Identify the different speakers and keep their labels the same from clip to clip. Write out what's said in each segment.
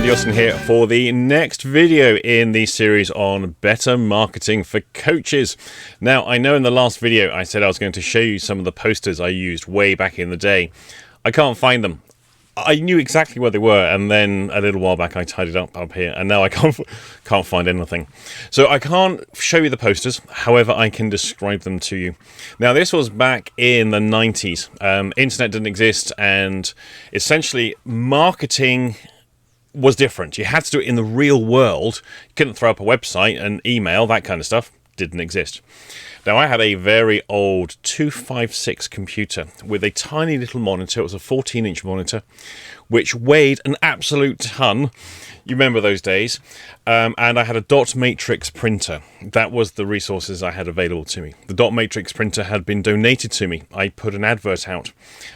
Speaker 1: Andy Austin here for the next video in the series on better marketing for coaches. Now, I know in the last video I said I was going to show you some of the posters I used way back in the day. I can't find them. I knew exactly where they were, and then a little while back I tidied up here, and now I can't find anything. So I can't show you the posters, however I can describe them to you. Now, this was back in the 90s. Internet didn't exist, and essentially marketing was different. You had to do it in the real world. You couldn't throw up a website and email, that kind of stuff didn't exist. Now, I had a very old 256 computer with a tiny little monitor. It was a 14-inch monitor, which weighed an absolute ton. You remember those days. And I had a dot matrix printer. That was the resources I had available to me. The dot matrix printer had been donated to me. I put an advert out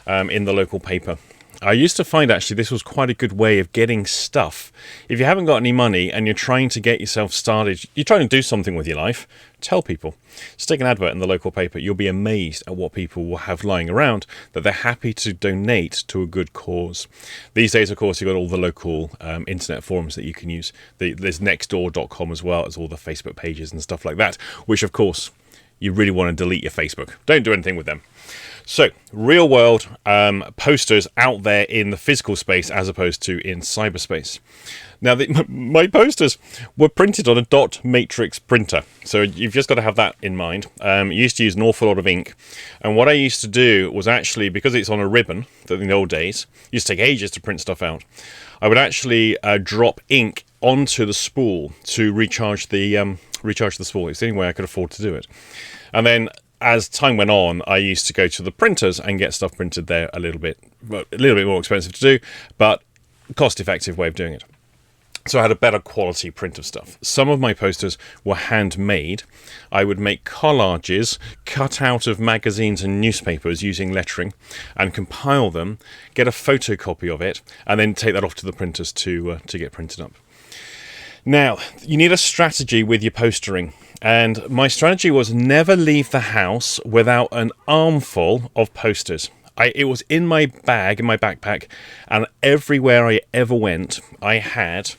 Speaker 1: in the local paper. I used to find actually this was quite a good way of getting stuff. If you haven't got any money and you're trying to get yourself started, you're trying to do something with your life, tell people. Stick an advert in the local paper. You'll be amazed at what people will have lying around that they're happy to donate to a good cause. These days, of course, you've got all the local internet forums that you can use. There's nextdoor.com as well as all the Facebook pages and stuff like that, which, of course, you really want to delete your Facebook. Don't do anything with them. So, real world posters out there in the physical space as opposed to in cyberspace. Now, my posters were printed on a dot matrix printer. So you've just got to have that in mind. You used to use an awful lot of ink. And what I used to do was actually, because it's on a ribbon, in the old days, it used to take ages to print stuff out. I would actually drop ink onto the spool to recharge the spool. It's the only way I could afford to do it. And then as time went on, I used to go to the printers and get stuff printed there a little bit more expensive to do, but cost-effective way of doing it. So I had a better quality print of stuff. Some of my posters were handmade. I would make collages cut out of magazines and newspapers using lettering and compile them, get a photocopy of it, and then take that off to the printers to get printed up. Now, you need a strategy with your postering. And my strategy was never leave the house without an armful of posters. It was in my bag, in my backpack, and everywhere I ever went, I had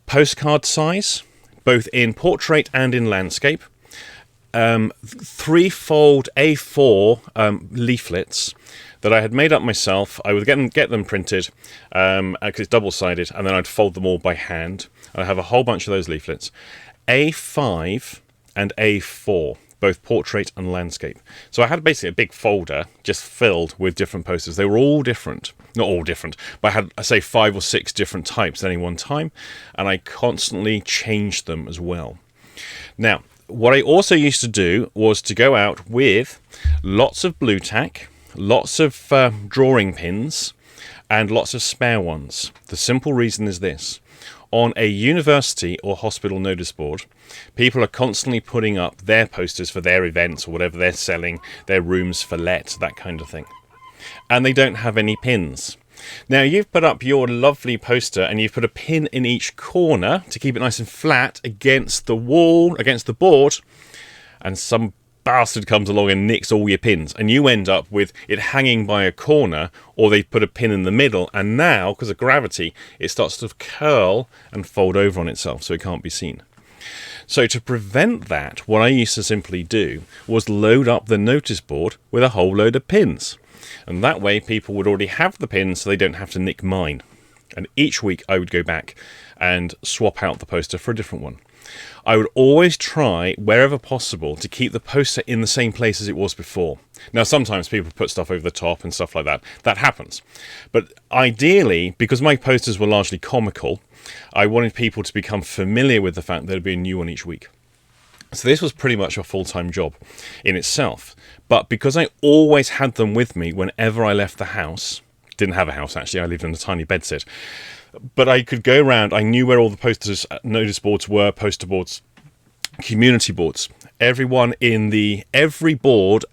Speaker 1: postcard size, both in portrait and in landscape, threefold A4 leaflets that I had made up myself. I would get them printed, because it's double-sided, and then I'd fold them all by hand. I'd have a whole bunch of those leaflets. A5 and A4, both portrait and landscape. So I had basically a big folder just filled with different posters. They were all different. Not all different, but I had, I say, 5 or 6 different types at any one time, and I constantly changed them as well. Now, what I also used to do was to go out with lots of blue tack, lots of drawing pins, and lots of spare ones. The simple reason is this. On a university or hospital notice board, people are constantly putting up their posters for their events or whatever they're selling, their rooms for let, that kind of thing. And they don't have any pins. Now, you've put up your lovely poster and you've put a pin in each corner to keep it nice and flat against the wall, against the board, and some bastard comes along and nicks all your pins, and you end up with it hanging by a corner, or they put a pin in the middle, and now, because of gravity, it starts to curl and fold over on itself, so it can't be seen. So to prevent that, what I used to simply do was load up the notice board with a whole load of pins, and that way people would already have the pins, so they don't have to nick mine. And each week I would go back and swap out the poster for a different one. I would always try, wherever possible, to keep the poster in the same place as it was before. Now, sometimes people put stuff over the top and stuff like that. That happens. But ideally, because my posters were largely comical, I wanted people to become familiar with the fact that there'd be a new one each week. So this was pretty much a full-time job in itself. But because I always had them with me whenever I left the house, didn't have a house actually, I lived in a tiny bedsit, but I could go around, I knew where all the posters, notice boards were, poster boards, community boards. Every board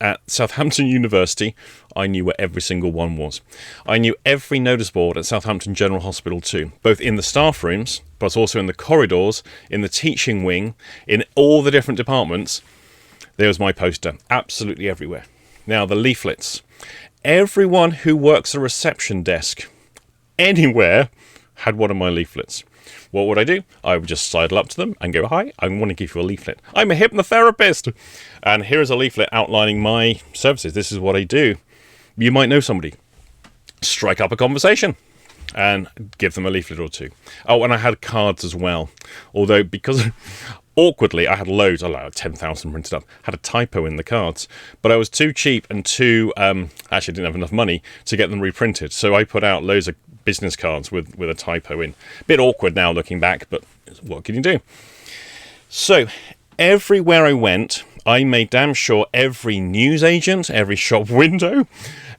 Speaker 1: at Southampton University, I knew where every single one was. I knew every notice board at Southampton General Hospital too, both in the staff rooms, but also in the corridors, in the teaching wing, in all the different departments. There was my poster, absolutely everywhere. Now, the leaflets. Everyone who works a reception desk, anywhere, had one of my leaflets, what would I do? I would just sidle up to them and go, "Hi, I want to give you a leaflet. I'm a hypnotherapist. And here is a leaflet outlining my services. This is what I do." You might know somebody. Strike up a conversation and give them a leaflet or two. Oh, and I had cards as well. Although, because awkwardly, I had loads, like 10,000 printed up, had a typo in the cards, but I was too cheap and actually didn't have enough money to get them reprinted. So I put out loads of business cards with a typo in. A bit awkward now looking back, but what can you do? So everywhere I went, I made damn sure every newsagent, every shop window,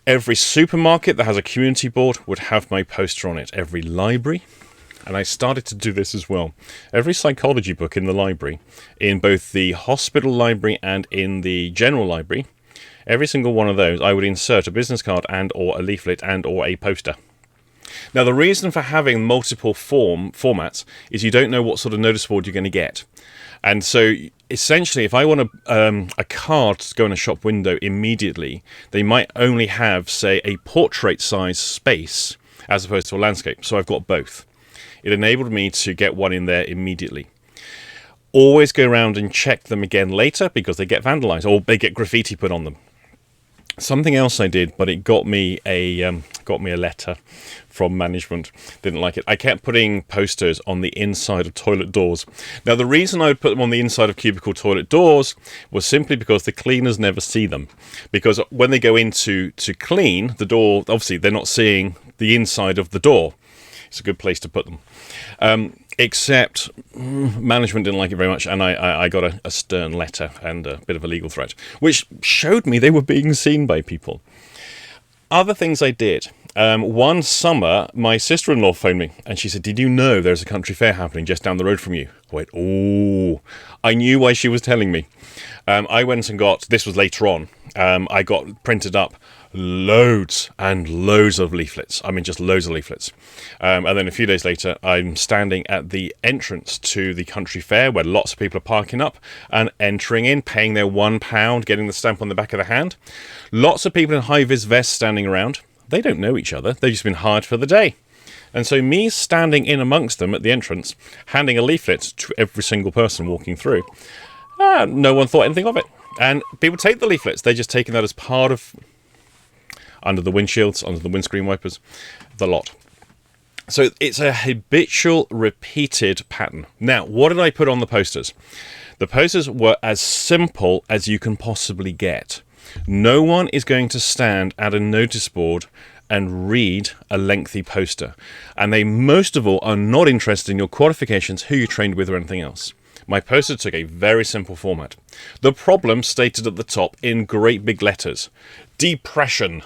Speaker 1: every supermarket that has a community board would have my poster on it. Every library. And I started to do this as well. Every psychology book in the library, in both the hospital library and in the general library, every single one of those, I would insert a business card and or a leaflet and or a poster. Now, the reason for having multiple formats is you don't know what sort of notice board you're going to get. And so, essentially, if I want a card to go in a shop window immediately, they might only have, say, a portrait-size space as opposed to a landscape. So I've got both. It enabled me to get one in there immediately. Always go around and check them again later because they get vandalized or they get graffiti put on them. Something else I did, but it got me a letter from management. Didn't like it. I kept putting posters on the inside of toilet doors. Now, the reason I would put them on the inside of cubicle toilet doors was simply because the cleaners never see them. Because when they go in to clean the door, obviously they're not seeing the inside of the door. It's a good place to put them. Except management didn't like it very much, and I got a stern letter and a bit of a legal threat, which showed me they were being seen by people. Other things I did. One summer, my sister-in-law phoned me, and she said, "Did you know there's a country fair happening just down the road from you?" I went, "Oh." I knew why she was telling me. I went and this was later on, I got printed up loads and loads of leaflets. I mean, just loads of leaflets. And then a few days later, I'm standing at the entrance to the country fair where lots of people are parking up and entering in, paying their £1, getting the stamp on the back of the hand. Lots of people in high-vis vests standing around. They don't know each other. They've just been hired for the day. And so me standing in amongst them at the entrance, handing a leaflet to every single person walking through, no one thought anything of it. And people take the leaflets. They're just taking that as part of under the windshields, under the windscreen wipers, the lot. So it's a habitual, repeated pattern. Now, what did I put on the posters? The posters were as simple as you can possibly get. No one is going to stand at a notice board and read a lengthy poster. And they, most of all, are not interested in your qualifications, who you trained with, or anything else. My poster took a very simple format. The problem stated at the top in great big letters: depression.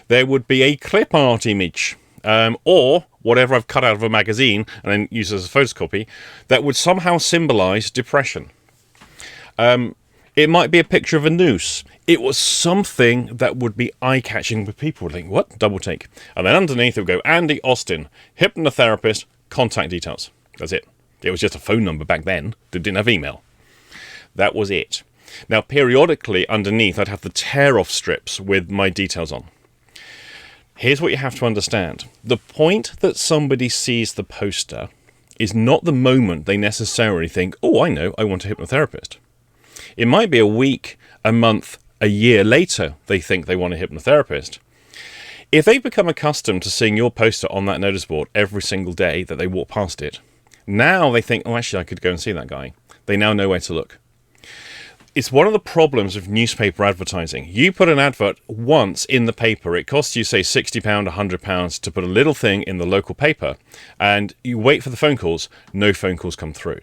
Speaker 1: There would be a clip art image, or whatever I've cut out of a magazine and then used as a photocopy, that would somehow symbolize depression. It might be a picture of a noose. It was something that would be eye-catching, but people would think, what? Double take. And then underneath it would go, Andy Austin, hypnotherapist, contact details. That's it. It was just a phone number back then. They didn't have email. That was it. Now, periodically underneath, I'd have the tear-off strips with my details on. Here's what you have to understand. The point that somebody sees the poster is not the moment they necessarily think, oh, I know, I want a hypnotherapist. It might be a week, a month, a year later they think they want a hypnotherapist. If they've become accustomed to seeing your poster on that notice board every single day that they walk past it, now they think, oh, actually, I could go and see that guy. They now know where to look. It's one of the problems of newspaper advertising. You put an advert once in the paper, it costs you, say, £60, £100 to put a little thing in the local paper, and you wait for the phone calls. No phone calls come through.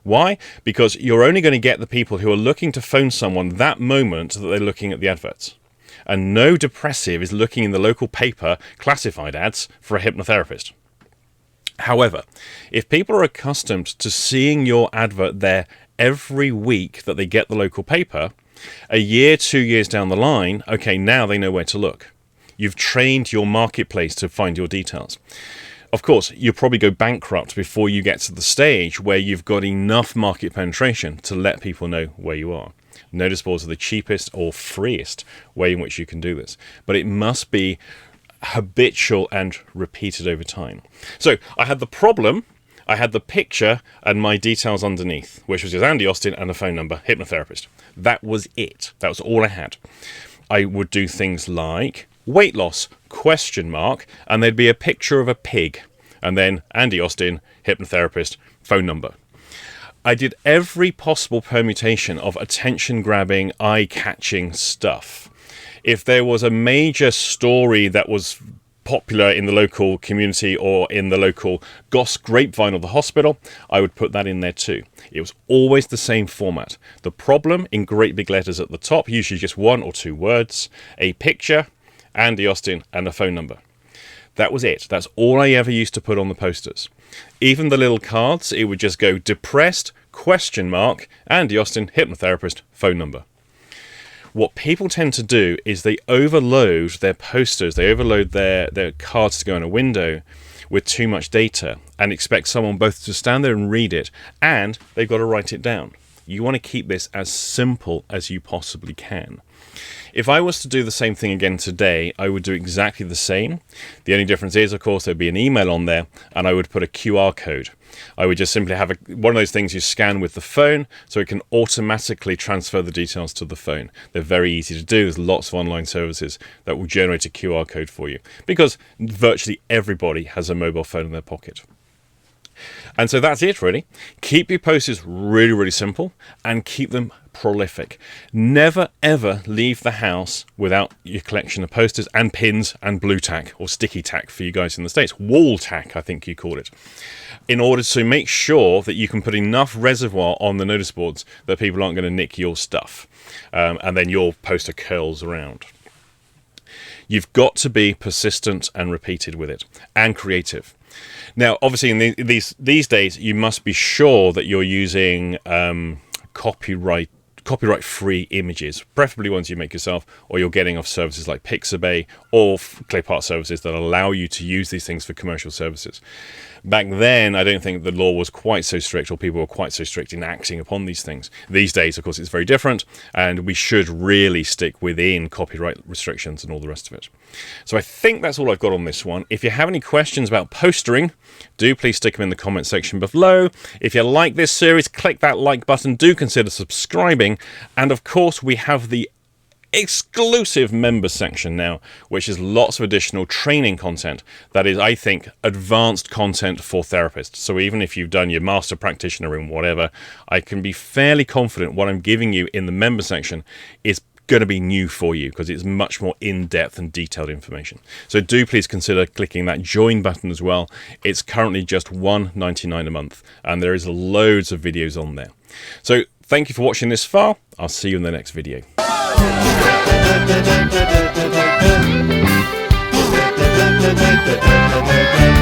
Speaker 1: Why? Because you're only going to get the people who are looking to phone someone that moment that they're looking at the adverts. And no depressive is looking in the local paper classified ads for a hypnotherapist. However, if people are accustomed to seeing your advert there every week that they get the local paper, a year, 2 years down the line, okay, now they know where to look. You've trained your marketplace to find your details. Of course, you'll probably go bankrupt before you get to the stage where you've got enough market penetration to let people know where you are. Notice boards are the cheapest or freest way in which you can do this. But it must be habitual and repeated over time. So I had the problem, I had the picture and my details underneath, which was just Andy Austin and a phone number, hypnotherapist. That was it. That was all I had. I would do things like weight loss, ? And there'd be a picture of a pig. And then Andy Austin, hypnotherapist, phone number. I did every possible permutation of attention-grabbing, eye-catching stuff. If there was a major story that was popular in the local community or in the local goss grapevine of the hospital, I would put that in there too. It was always the same format. The problem in great big letters at the top, usually just 1 or 2 words, a picture, Andy Austin, and a phone number. That was it. That's all I ever used to put on the posters. Even the little cards, it would just go depressed, ? Andy Austin, hypnotherapist, phone number. What people tend to do is they overload their posters, they overload their cards to go in a window with too much data and expect someone both to stand there and read it, and they've got to write it down. You want to keep this as simple as you possibly can. If I was to do the same thing again today, I would do exactly the same. The only difference is, of course, there'd be an email on there, and I would put a QR code. I would just simply have one of those things you scan with the phone, so it can automatically transfer the details to the phone. They're very easy to do. There's lots of online services that will generate a QR code for you, because virtually everybody has a mobile phone in their pocket. And so that's it, really. Keep your posters really, really simple and keep them prolific. Never, ever leave the house without your collection of posters and pins and blue tack, or sticky tack for you guys in the States. Wall tack, I think you call it. In order to make sure that you can put enough reservoir on the notice boards that people aren't going to nick your stuff. And then your poster curls around. You've got to be persistent and repeated with it, and creative. Now, obviously, in these days, you must be sure that you're using copyright-free images, preferably ones you make yourself, or you're getting off services like Pixabay or clip-art services that allow you to use these things for commercial services. Back then, I don't think the law was quite so strict, or people were quite so strict in acting upon these things. These days, of course, it's very different, and we should really stick within copyright restrictions and all the rest of it. So I think that's all I've got on this one. If you have any questions about postering, do please stick them in the comment section below. If you like this series, click that like button. Do consider subscribing. And of course, we have the exclusive member section now, which is lots of additional training content that is, I think, advanced content for therapists. So even if you've done your master practitioner in whatever, I can be fairly confident what I'm giving you in the member section is going to be new for you, because it's much more in-depth and detailed information. So do please consider clicking that join button as well. It's currently just $1.99 a month, and there is loads of videos on there. So thank you for watching this far. I'll see you in the next video.
Speaker 2: Thank you.